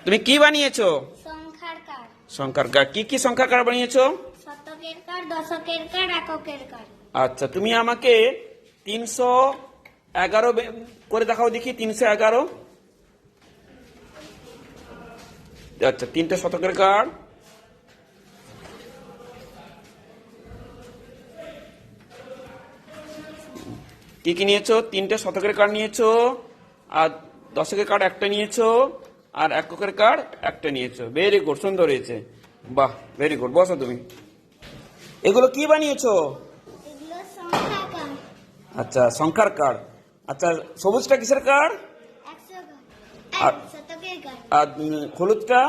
তুমি কি বানিয়েছো? সংখ্যার কার্ড। সংখ্যার কার্ড। কি কি সংখ্যার কার্ড বানিয়েছো? শতকের কার্ড, দশকের কার্ড, এককের কার্ড। আচ্ছা, তুমি আমাকে 311 করে দেখাও দেখি। 311। আচ্ছা, 3টে শতকের কার্ড। কি কি নিয়েছো? 3টে শতকের কার্ড নিয়েছো, আর দশকের কার্ড একটা নিয়েছো, আর এককের কার্ড একটা নিয়েছো। ভেরি গুড, সুন্দর হয়েছে। বাহ, ভেরি গুড। বসো তুমি। এগুলো কি বানিয়েছো? এগুলো সংখ্যার কার্ড। আচ্ছা, সংখ্যার কার্ড। আচ্ছা, সবুজটা কিসের কার্ড? 100 আর- কার্ড। শতকের কার্ড। আর হলুদটা?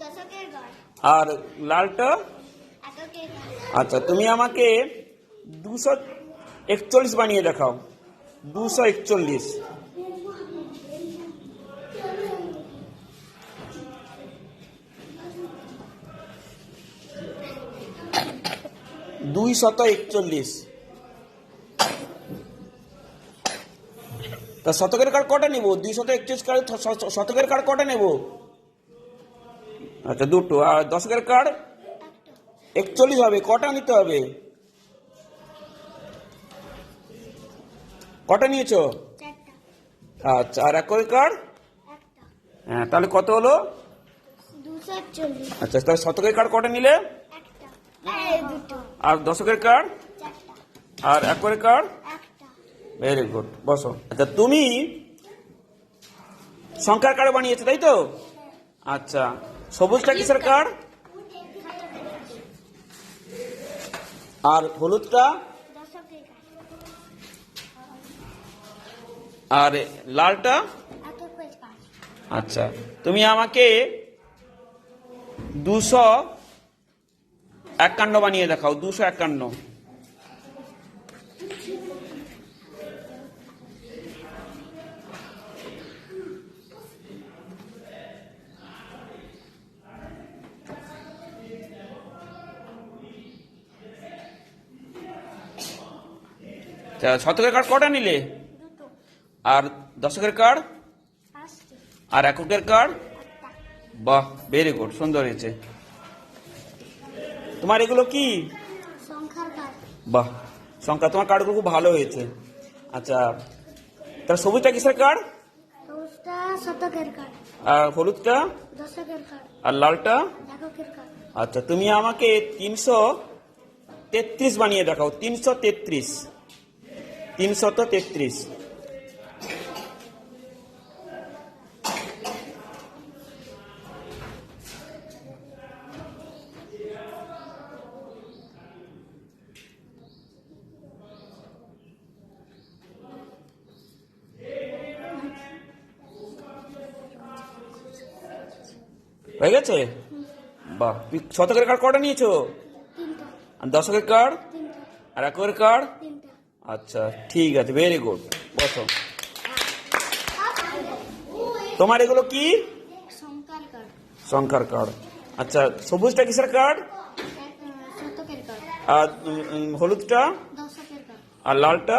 দশকের কার্ড। আর লালটা? এককের কার্ড। আচ্ছা, তুমি আমাকে 241 বানিয়ে দেখাও। 241। দুইশত 41। তা শতকের কার্ড কটা নেবো? 241 কার্ড শতকের কার্ড কটা নেবো? আচ্ছা, দুটো। আর দশকের কার্ড 41 হবে। কটা নিতে হবে? কটা নিয়েছো? 4টা। আচ্ছা, আর এককের কার্ড? একটা। হ্যাঁ, তাহলে কত হলো? 240। আচ্ছা, তাহলে শতকের কার্ড কটা নিলে? একটা। এই দুটো। আর দশকের কার্ড? 4টা। আর এককের কার্ড? একটা। ভেরি গুড, বসো। আচ্ছা, তুমি সংখ্যার কার্ড বানিয়েছো, তাই তো? আচ্ছা, সবুজটা কিসের কার্ড? আর হলুদটা? দশকের কার্ড। আর লালটা? এককের কার্ড। আচ্ছা, তুমি আমাকে 251 বানিয়ে দেখাও। 251। শতকের কার্ড কটা নিলে? দুটো। আর দশকের কার্ড? 5টি। আর এককের কার্ড? একটা। বাহ, ভেরি গুড, সুন্দর হয়েছে। তোমার এগুলো কি? সংখ্যার কার্ড। বাহ, সংখ্যা। তোমার কার্ডগুলো খুব ভালো হয়েছে। আচ্ছা, তাহলে সবুজটা কিসের কার্ড? সবুজটা শতকের কার্ড। আর হলুদটা? দশকের কার্ড। আর লালটা? এককের কার্ড। আচ্ছা, তুমি আমাকে 333 বানিয়ে দেখাও। 333। 333। হয়ে গেছে? বাহ, তুই শতকের কার্ড কটা নিয়েছো? 3টা। আর দশকের কার্ড? 3টা। আর এককের কার্ড? 3টা। আচ্ছা, ঠিক আছে, ভেরি গুড। বসো। তোমার এগুলো কি? সংখ্যার কার্ড। সংখ্যার কার্ড। আচ্ছা, সবুজটা কিসের কার্ড? শতকের কার্ড। আর হলুদটা? দশকের কার্ড। আর লালটা?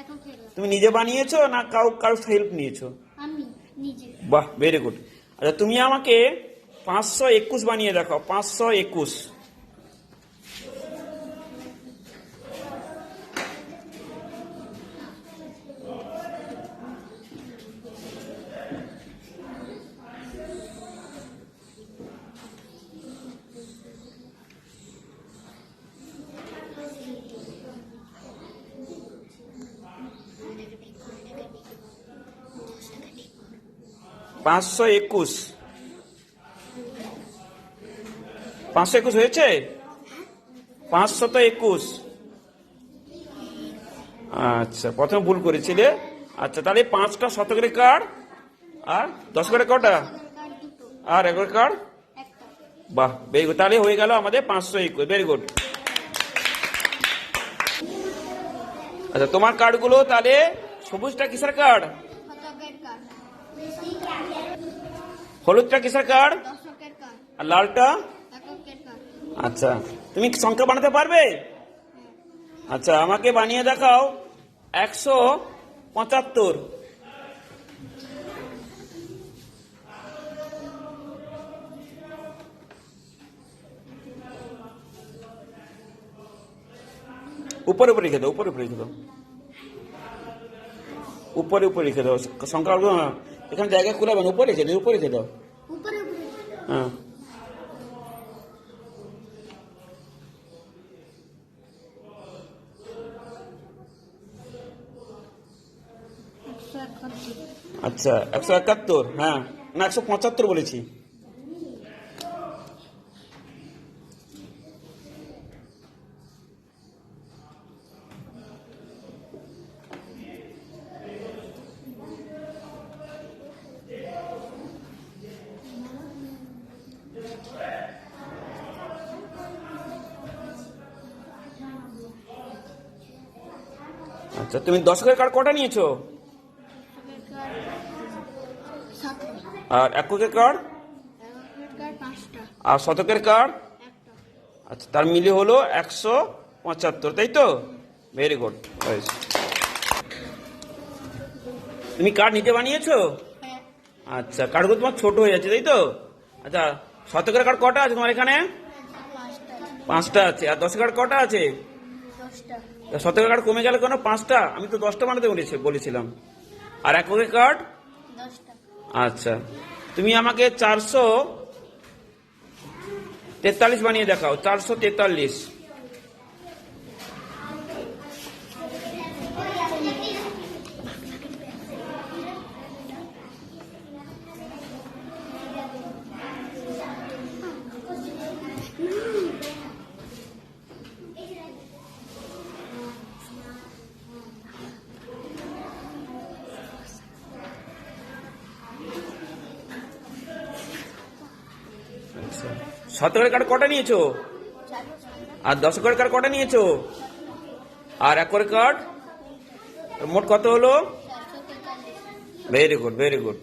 এককের কার্ড। তুমি নিজে বানিয়েছো না কারো হেল্প নিয়েছো? আমি নিজে। বাহ, ভেরি গুড। আচ্ছা, তুমি আমাকে 521 বানিয়ে দেখাও। 521। পাঁচশো একুশ। 521 হয়েছে? 521। আচ্ছা, প্রথমে ভুল করেছিলে। আচ্ছা, তাহলে 5টা শতকের কার্ড, আর দশকের কটা? কার্ড দুটো। আর এককের কার্ড? একটা। বাহ, ভেরি গুড। তাহলে হয়ে গেল আমাদের 521। Very good. আচ্ছা, তোমার কার্ডগুলো তাহলে সবুজটা কিসের কার্ড? শতকের কার্ড। হলুদটা কিসের কার্ড? দশকের কার্ড। আর লালটা? এককের কার্ড। আচ্ছা, তুমি সংখ্যা বানাতে পারবে? আচ্ছা, আমাকে বানিয়ে দেখাও 175। উপরে উপরে রেখে দাও, উপরে উপরে রেখে দাও, উপরে উপরে রেখে দাও। সংখ্যা এখানে জায়গা কুলাবে না, উপরে রেখে দাও, উপরে রেখে দাও। উপরে উপরে হ্যাঁ, 171 আচ্ছা 171, হ্যাঁ না 175 বলেছি। আচ্ছা তুমি দশকের কার্ড কটা নিয়েছো? আর এককের কার্ড আর শতকের কার্ড? আচ্ছা তার মিলে হলো 175, তাই তো? Very good. তুমি কার্ড নিতে বানিয়েছো? আচ্ছা কার্ডগুলো তোমার ছোট হয়ে যাচ্ছে, তাই তো? আচ্ছা শতকের কার্ড কটা আছে তোমার এখানে? 5টা আছে। আর দশের কার্ড কটা আছে? 10টা শতকের কার্ড কমে গেল কেন? 5টা, আমি তো 10টা বানাতে বলেছিলাম। আর এককের কার্ড? 10টা আচ্ছা তুমি আমাকে 443 বানিয়ে দেখাও। 443। আচ্ছা শতকের কার্ড কটা নিয়েছো? আর দশকের কার্ড কটা নিয়েছো? আর এককের কার্ড? মোট কত হলো? 443 ভেরি গুড, ভেরি গুড।